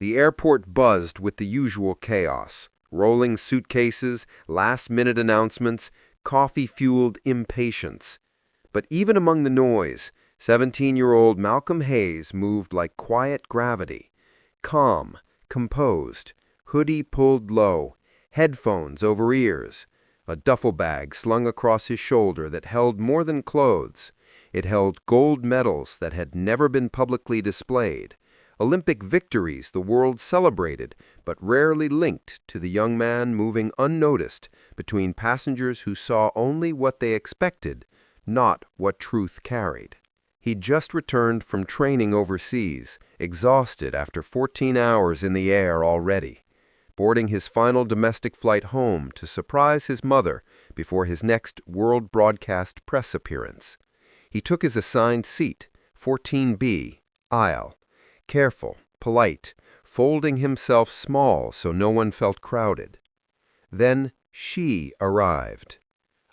The airport buzzed with the usual chaos. Rolling suitcases, last-minute announcements, coffee-fueled impatience. But even among the noise, 17-year-old Malcolm Hayes moved like quiet gravity. Calm, composed, hoodie pulled low, headphones over ears, a duffel bag slung across his shoulder that held more than clothes. It held gold medals that had never been publicly displayed, Olympic victories the world celebrated but rarely linked to the young man moving unnoticed between passengers who saw only what they expected, not what truth carried. He'd just returned from training overseas, exhausted after 14 hours in the air already, boarding his final domestic flight home to surprise his mother before his next world broadcast press appearance. He took his assigned seat, 14B, aisle, careful, polite, folding himself small so no one felt crowded. Then she arrived.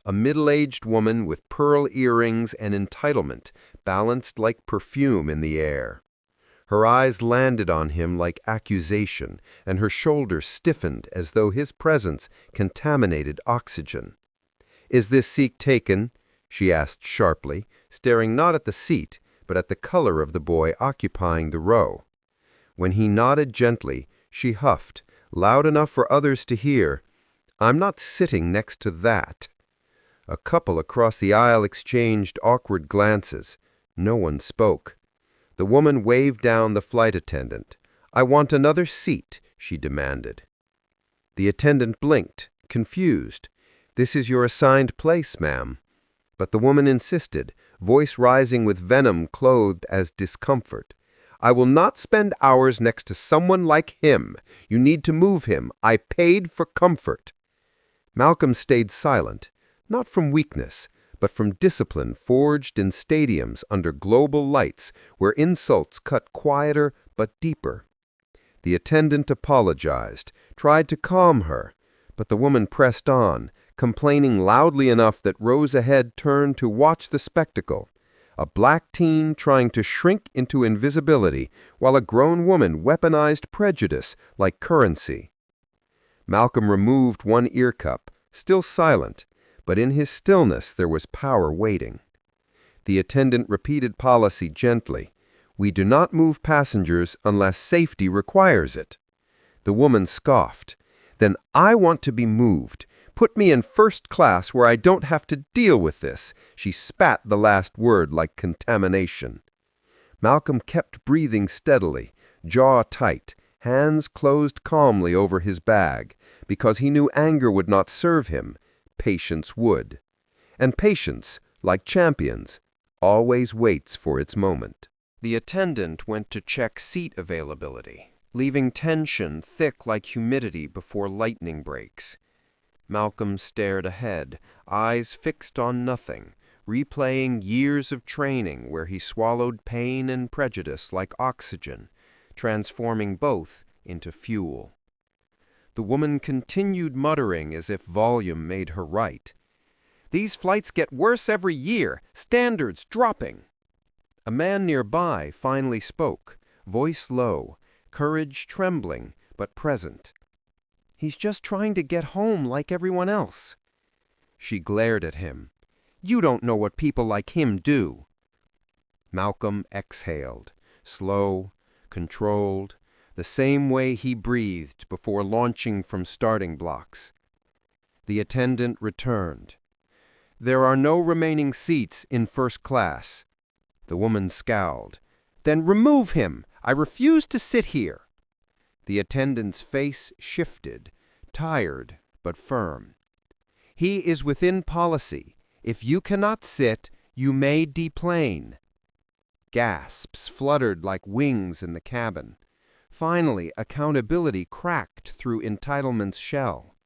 A middle-aged woman with pearl earrings and entitlement balanced like perfume in the air. Her eyes landed on him like accusation, and her shoulders stiffened as though his presence contaminated oxygen. "Is this seat taken?" she asked sharply, staring not at the seat, but at the color of the boy occupying the row. When he nodded gently, she huffed, loud enough for others to hear, "I'm not sitting next to that." A couple across the aisle exchanged awkward glances. No one spoke. The woman waved down the flight attendant. "I want another seat," she demanded. The attendant blinked, confused. "This is your assigned place, ma'am." But the woman insisted, voice rising with venom clothed as discomfort. "I will not spend hours next to someone like him. You need to move him. I paid for comfort." Malcolm stayed silent, not from weakness, but from discipline forged in stadiums under global lights where insults cut quieter but deeper. The attendant apologized, tried to calm her, but the woman pressed on, complaining loudly enough that rows ahead turned to watch the spectacle. A black teen trying to shrink into invisibility while a grown woman weaponized prejudice like currency. Malcolm removed one ear cup, still silent, but in his stillness there was power waiting. The attendant repeated policy gently. "We do not move passengers unless safety requires it." The woman scoffed. "Then I want to be moved. Put me in first class where I don't have to deal with this." She spat the last word like contamination. Malcolm kept breathing steadily, jaw tight, hands closed calmly over his bag, because he knew anger would not serve him. Patience would. And patience, like champions, always waits for its moment. The attendant went to check seat availability, leaving tension thick like humidity before lightning breaks. Malcolm stared ahead, eyes fixed on nothing, replaying years of training where he swallowed pain and prejudice like oxygen, transforming both into fuel. The woman continued muttering as if volume made her right. "These flights get worse every year, standards dropping." A man nearby finally spoke, voice low, courage trembling but present. "He's just trying to get home like everyone else." She glared at him. "You don't know what people like him do." Malcolm exhaled, slow, controlled, the same way he breathed before launching from starting blocks. The attendant returned. "There are no remaining seats in first class." The woman scowled. "Then remove him. I refuse to sit here." The attendant's face shifted, tired but firm. "He is within policy. If you cannot sit, you may deplane." Gasps fluttered like wings in the cabin. Finally, accountability cracked through entitlement's shell.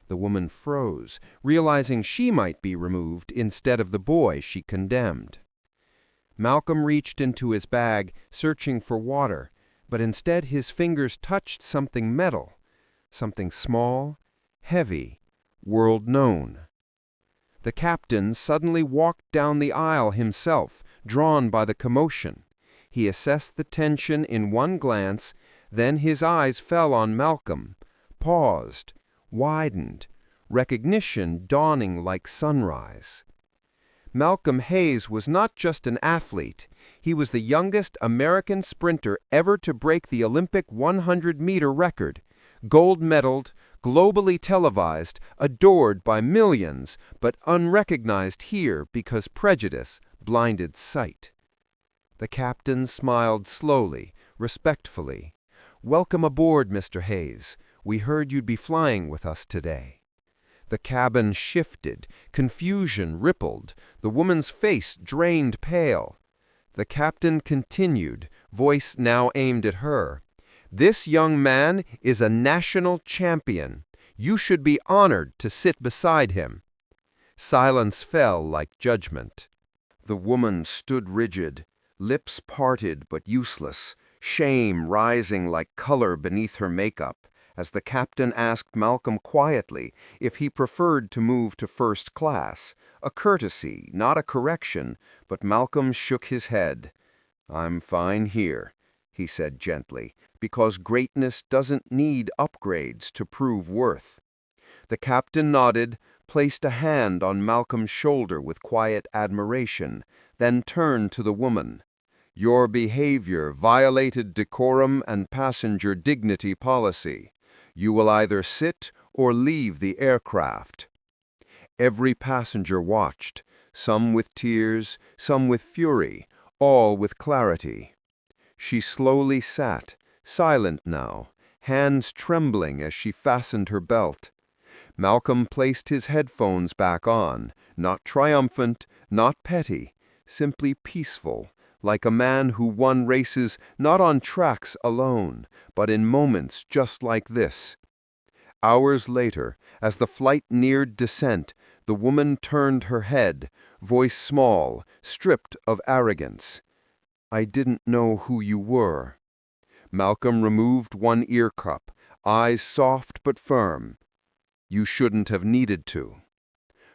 The woman froze, realizing she might be removed instead of the boy she condemned. Malcolm reached into his bag, searching for water, but instead his fingers touched something metal, something small, heavy, world-known. The captain suddenly walked down the aisle himself, drawn by the commotion. He assessed the tension in one glance, Then his eyes fell on Malcolm, paused, widened, recognition dawning like sunrise. Malcolm Hayes was not just an athlete. He was the youngest American sprinter ever to break the Olympic 100-meter record, gold-medaled, globally televised, adored by millions, but unrecognized here because prejudice blinded sight. The captain smiled slowly, respectfully. "Welcome aboard, Mr. Hayes. We heard you'd be flying with us today." The cabin shifted, confusion rippled, the woman's face drained pale. The captain continued, voice now aimed at her. "This young man is a national champion. You should be honored to sit beside him." Silence fell like judgment. The woman stood rigid, lips parted but useless, shame rising like color beneath her makeup, as the captain asked Malcolm quietly if he preferred to move to first class, a courtesy, not a correction, but Malcolm shook his head. "I'm fine here," he said gently, "because greatness doesn't need upgrades to prove worth." The captain nodded, placed a hand on Malcolm's shoulder with quiet admiration, then turned to the woman. "Your behavior violated decorum and passenger dignity policy. You will either sit or leave the aircraft." Every passenger watched, some with tears, some with fury, all with clarity. She slowly sat, silent now, hands trembling as she fastened her belt. Malcolm placed his headphones back on, not triumphant, not petty, simply peaceful, like a man who won races not on tracks alone, but in moments just like this. Hours later, as the flight neared descent, the woman turned her head, voice small, stripped of arrogance. "I didn't know who you were." Malcolm removed one ear cup, eyes soft but firm. "You shouldn't have needed to."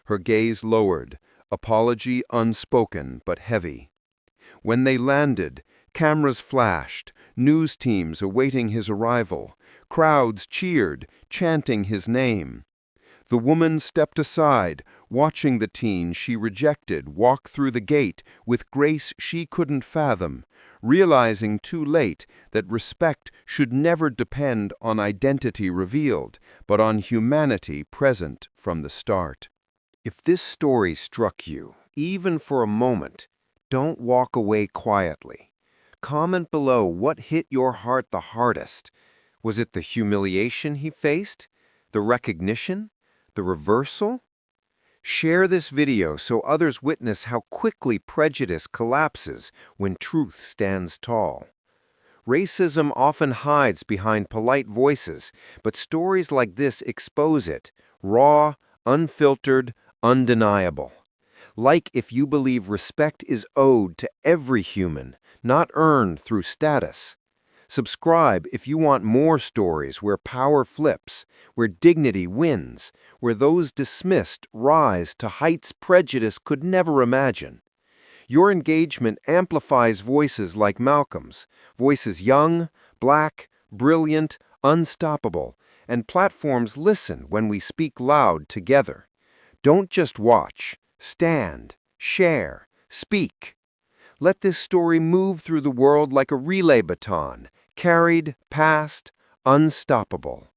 Her gaze lowered, apology unspoken but heavy. When they landed, cameras flashed, news teams awaiting his arrival, crowds cheered, chanting his name. The woman stepped aside, watching the teen she rejected walk through the gate with grace she couldn't fathom, realizing too late that respect should never depend on identity revealed, but on humanity present from the start. If this story struck you, even for a moment, don't walk away quietly. Comment below what hit your heart the hardest. Was it the humiliation he faced? The recognition? The reversal? Share this video so others witness how quickly prejudice collapses when truth stands tall. Racism often hides behind polite voices, but stories like this expose it, raw, unfiltered, undeniable. Like if you believe respect is owed to every human, not earned through status. Subscribe if you want more stories where power flips, where dignity wins, where those dismissed rise to heights prejudice could never imagine. Your engagement amplifies voices like Malcolm's, voices young, black, brilliant, unstoppable, and platforms listen when we speak loud together. Don't just watch. Stand, share, speak. Let this story move through the world like a relay baton, carried, passed, unstoppable.